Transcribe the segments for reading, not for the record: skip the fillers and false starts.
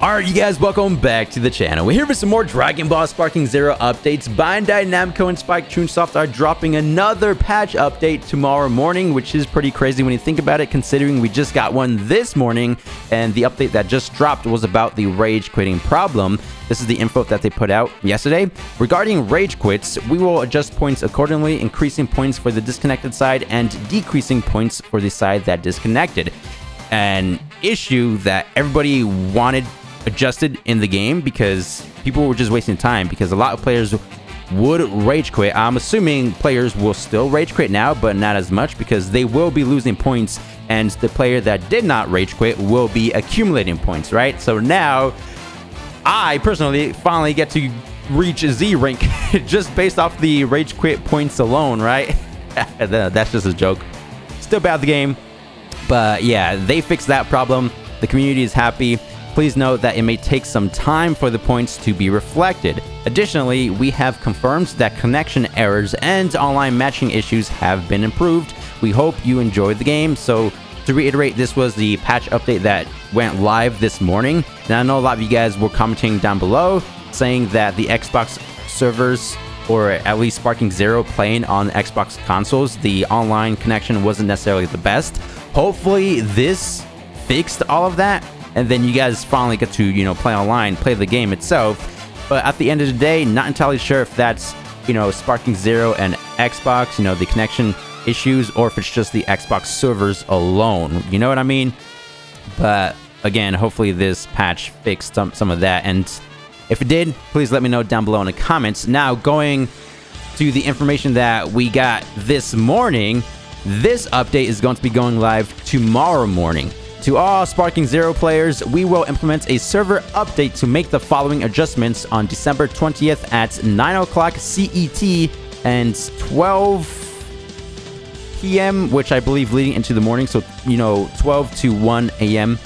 Alright, you guys, welcome back to the channel. We're here with some more Dragon Ball Sparking Zero updates. Bandai Namco and Spike Chunsoft are dropping another patch update tomorrow morning, which is pretty crazy when you think about it, considering we just got one this morning, and the update that just dropped was about the rage quitting problem. This is the info that they put out yesterday. Regarding rage quits, we will adjust points accordingly, increasing points for the disconnected side and decreasing points for the side that disconnected. An issue that everybody wanted adjusted in the game because people were just wasting time, because a lot of players would rage quit. I'm assuming players will still rage quit now, but not as much, because they will be losing points, and the player that did not rage quit will be accumulating points, right? So now I personally finally get to reach Z rank just based off the rage quit points alone, right? That's just a joke. Still bad the game, but yeah, they fixed that problem. The community is happy. Please note that it may take some time for the points to be reflected. Additionally, we have confirmed that connection errors and online matching issues have been improved. We hope you enjoyed the game. So to reiterate, this was the patch update that went live this morning. And I know a lot of you guys were commenting down below saying that the Xbox servers, or at least Sparking Zero playing on Xbox consoles, the online connection wasn't necessarily the best. Hopefully this fixed all of that, and then you guys finally get to, you know, play online, play the game itself. But at the end of the day, not entirely sure if that's, you know, Sparking Zero and Xbox, you know, the connection issues, or if it's just the Xbox servers alone. You know what I mean? But again, hopefully this patch fixed some of that. And if it did, please let me know down below in the comments. Now, going to the information that we got this morning, this update is going to be going live tomorrow morning. To all Sparking Zero players, we will implement a server update to make the following adjustments on December 20th at 9 o'clock CET and 12 p.m., which I believe leading into the morning. So, you know, 12 to 1 a.m.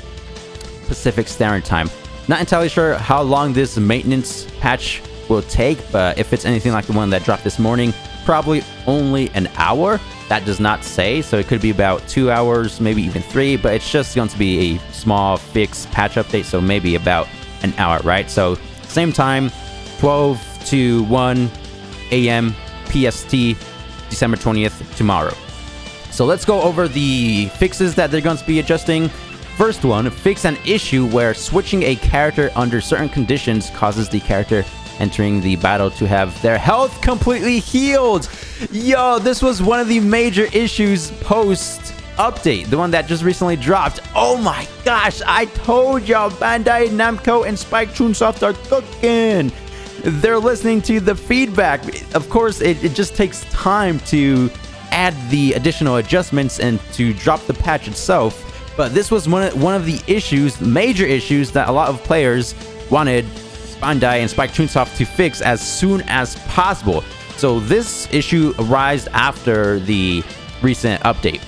Pacific Standard Time. Not entirely sure how long this maintenance patch will take, but if it's anything like the one that dropped this morning, probably only an hour. That does not say, so it could be about 2 hours, maybe even 3, but it's just going to be a small fix patch update, so maybe about an hour, right? So same time, 12 to 1 a.m. PST, December 20th, tomorrow. So let's go over the fixes that they're going to be adjusting. First one, fix an issue where switching a character under certain conditions causes the character entering the battle to have their health completely healed. Yo, this was one of the major issues post update, the one that just recently dropped. Oh my gosh, I told y'all, Bandai Namco and Spike Chunsoft are cooking. They're listening to the feedback. Of course, it just takes time to add the additional adjustments and to drop the patch itself. But this was one of the issues, major issues, that a lot of players wanted Bandai and Spike Chunsoft to fix as soon as possible. So this issue arose after the recent update,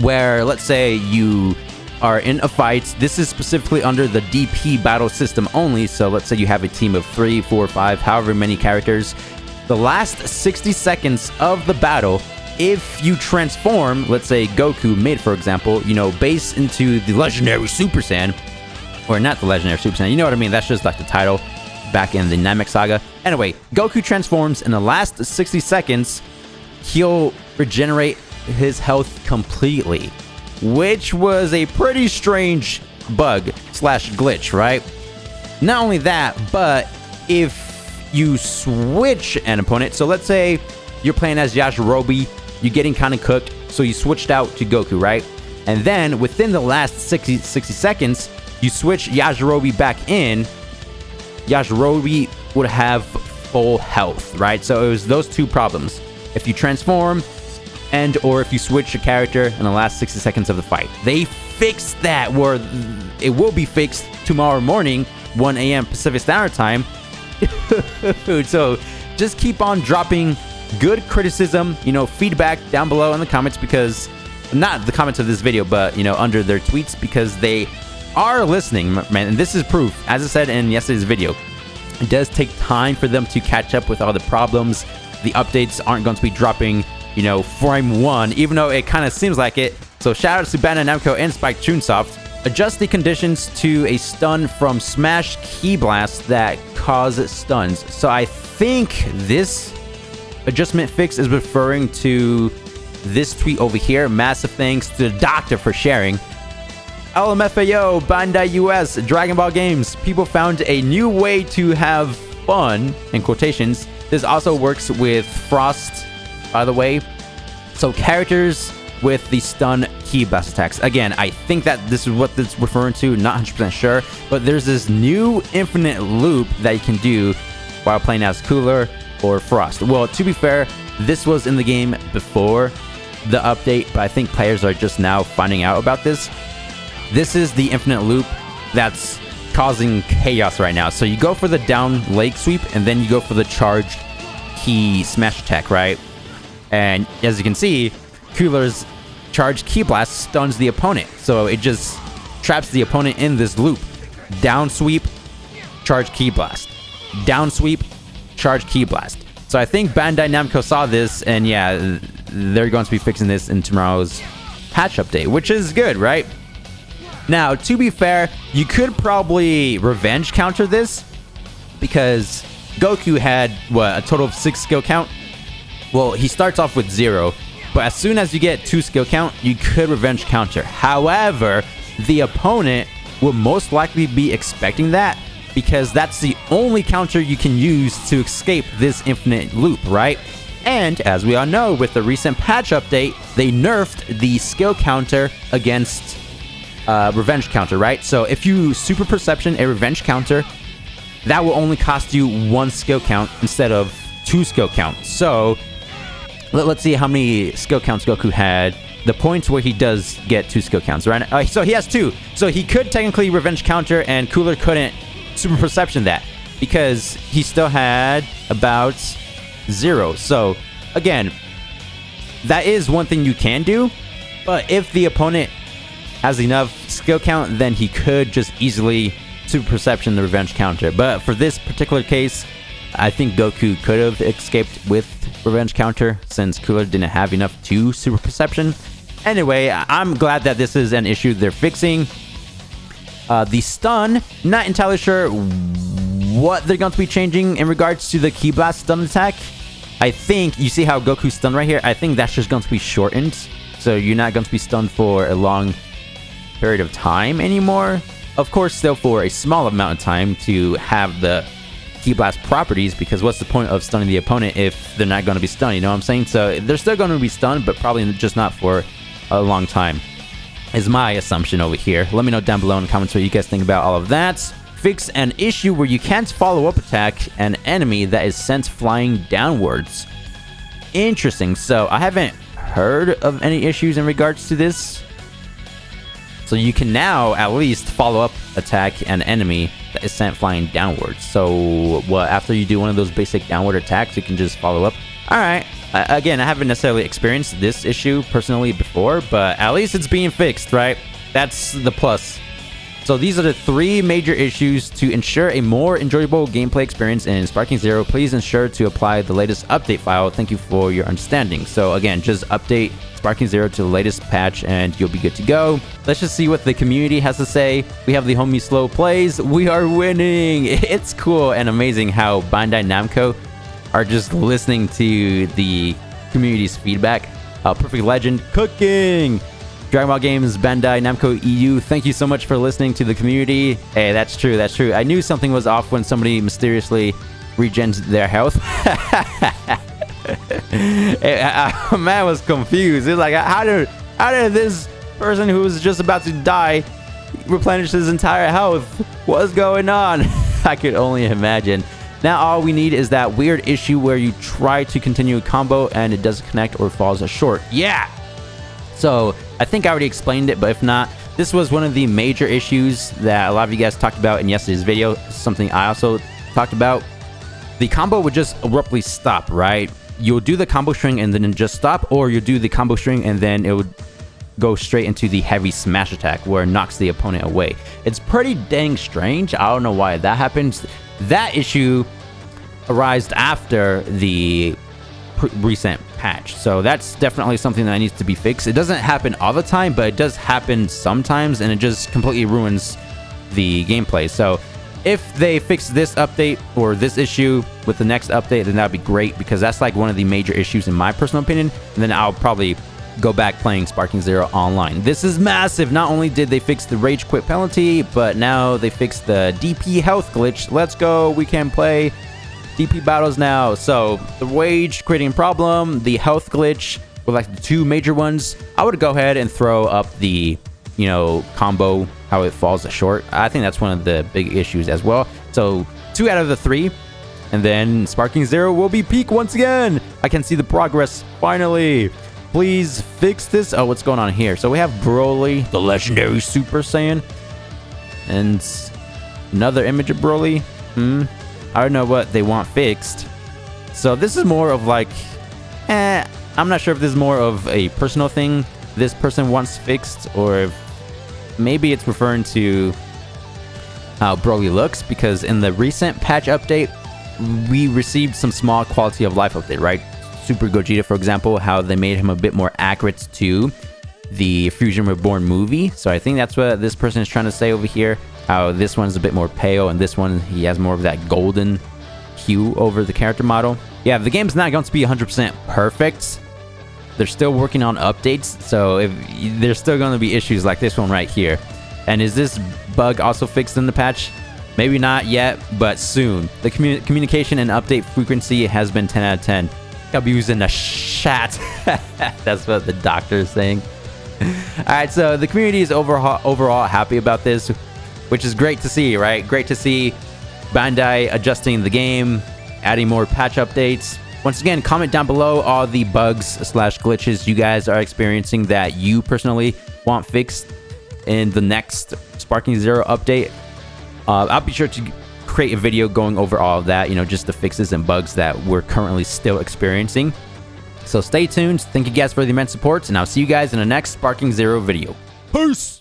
where let's say you are in a fight. This is specifically under the DP battle system only. So let's say you have a team of 3, 4, 5, however many characters. The last 60 seconds of the battle, if you transform, let's say Goku mid, for example, you know, base into the legendary Super Saiyan, or not the legendary Super Saiyan, you know what I mean? That's just like the title back in the Namek Saga. Anyway, Goku transforms in the last 60 seconds. He'll regenerate his health completely, which was a pretty strange bug slash glitch, right? Not only that, but if you switch an opponent, so let's say you're playing as Yajirobe, you're getting kind of cooked, so you switched out to Goku, right? And then within the last 60 seconds, you switch Yajirobe back in, Yajirobe would have full health, right? So it was those two problems. If you transform and or if you switch a character in the last 60 seconds of the fight. They fixed that, where it will be fixed tomorrow morning, 1 a.m. Pacific Standard Time. So just keep on dropping good criticism, you know, feedback down below in the comments, because not the comments of this video, but, you know, under their tweets, because they are listening, man. And this is proof, as I said in yesterday's video, it does take time for them to catch up with all the problems. The updates aren't going to be dropping, you know, frame one, even though it kind of seems like it. So shout out to Bandai Namco and Spike Chunsoft. Adjust the conditions to a stun from smash key blast that cause stuns. So I think this adjustment fix is referring to this tweet over here. Massive thanks to the doctor for sharing. LMFAO, Bandai US, Dragon Ball Games. People found a new way to have fun, in quotations. This also works with Frost, by the way. So characters with the stun key blast attacks. Again, I think that this is what this is referring to, not 100% sure, but there's this new infinite loop that you can do while playing as Cooler or Frost. Well, to be fair, this was in the game before the update, but I think players are just now finding out about this. This is the infinite loop that's causing chaos right now. So you go for the down leg sweep, and then you go for the charged key smash attack, right? And as you can see, Cooler's charged key blast stuns the opponent. So it just traps the opponent in this loop. Down sweep, charged key blast. Down sweep, charged key blast. So I think Bandai Namco saw this, and yeah, they're going to be fixing this in tomorrow's patch update, which is good, right? Now, to be fair, you could probably revenge counter this, because Goku had, what, a total of 6 skill count? Well, he starts off with 0, but as soon as you get 2 skill count, you could revenge counter. However, the opponent will most likely be expecting that, because that's the only counter you can use to escape this infinite loop, right? And as we all know, with the recent patch update, they nerfed the skill counter against revenge counter, right? So if you super perception a revenge counter, that will only cost you 1 skill count instead of 2 skill counts. So let's see how many skill counts Goku had. The points where he does get 2 skill counts, right? So he has 2. So he could technically revenge counter, and Cooler couldn't super perception that, because he still had about 0. So again, that is one thing you can do, but if the opponent has enough skill count, then he could just easily super perception the revenge counter. But for this particular case, I think Goku could have escaped with revenge counter, since Cooler didn't have enough to super perception. Anyway, I'm glad that this is an issue they're fixing. The stun, not entirely sure what they're going to be changing in regards to the Ki Blast stun attack. I think, you see how Goku's stunned right here? I think that's just going to be shortened. So you're not going to be stunned for a long period of time anymore. Of course, still for a small amount of time to have the Ki Blast properties, because what's the point of stunning the opponent if they're not going to be stunned, you know what I'm saying? So they're still going to be stunned, but probably just not for a long time, is my assumption over here. Let me know down below in the comments what you guys think about all of that. Fix an issue where you can't follow up attack an enemy that is sent flying downwards. Interesting. So I haven't heard of any issues in regards to this. So you can now at least follow up attack an enemy that is sent flying downwards. So what, after you do one of those basic downward attacks, you can just follow up. All right. Again, I haven't necessarily experienced this issue personally before, but at least it's being fixed, right? That's the plus. So these are the 3 major issues. To ensure a more enjoyable gameplay experience in Sparking Zero, please ensure to apply the latest update file. Thank you for your understanding. So again, just update Sparking Zero to the latest patch and you'll be good to go. Let's just see what the community has to say. We have the homie Slow Plays. We are winning. It's cool and amazing how Bandai Namco are just listening to the community's feedback. Perfect Legend cooking. Dragon Ball Games, Bandai Namco EU, thank you so much for listening to the community. Hey, that's true, that's true. I knew something was off when somebody mysteriously regens their health. Man was confused. It's like, how did this person who was just about to die replenish his entire health? What's going on? I could only imagine. Now all we need is that weird issue where you try to continue a combo and it doesn't connect or falls short. Yeah! So I think I already explained it, but if not, this was one of the major issues that a lot of you guys talked about in yesterday's video. Something I also talked about. The combo would just abruptly stop, right? You'll do the combo string and then just stop, or you do the combo string and then it would go straight into the heavy smash attack where it knocks the opponent away. It's pretty dang strange. I don't know why that happens. That issue arose after the recent patch. So that's definitely something that needs to be fixed. It doesn't happen all the time, but it does happen sometimes, and it just completely ruins the gameplay. So if they fix this update or this issue with the next update, then that'd be great, because that's like one of the major issues in my personal opinion. And then I'll probably go back playing Sparking Zero online. This is massive. Not only did they fix the rage quit penalty, but now they fixed the DP health glitch. Let's go. We can play DP battles now. So the rage quitting problem, the health glitch were like the two major ones. I would go ahead and throw up the, you know, combo, how it falls short. I think that's one of the big issues as well. So 2 out of the 3, and then Sparking Zero will be peak once again. I can see the progress finally. Please fix this. Oh, what's going on here? So we have Broly, the legendary Super Saiyan, and another image of Broly. I don't know what they want fixed. So this is more of like, I'm not sure if this is more of a personal thing this person wants fixed, or if maybe it's referring to how Broly looks, because in the recent patch update, we received some small quality of life update, right? Super Gogeta, for example, how they made him a bit more accurate to the Fusion Reborn movie. So I think that's what this person is trying to say over here, how this one's a bit more pale, and this one, he has more of that golden hue over the character model. Yeah, the game's not going to be 100% perfect. They're still working on updates, so if there's still going to be issues like this one right here. And is this bug also fixed in the patch? Maybe not yet, but soon. The communication and update frequency has been 10 out of 10. I'll be using the chat. That's what the doctor is saying. Alright, so the community is overall happy about this, which is great to see, right? Great to see Bandai adjusting the game, adding more patch updates. Once again, comment down below all the bugs / glitches you guys are experiencing that you personally want fixed in the next Sparking Zero update. I'll be sure to create a video going over all of that, you know, just the fixes and bugs that we're currently still experiencing. So stay tuned. Thank you guys for the immense support, and I'll see you guys in the next Sparking Zero video. Peace!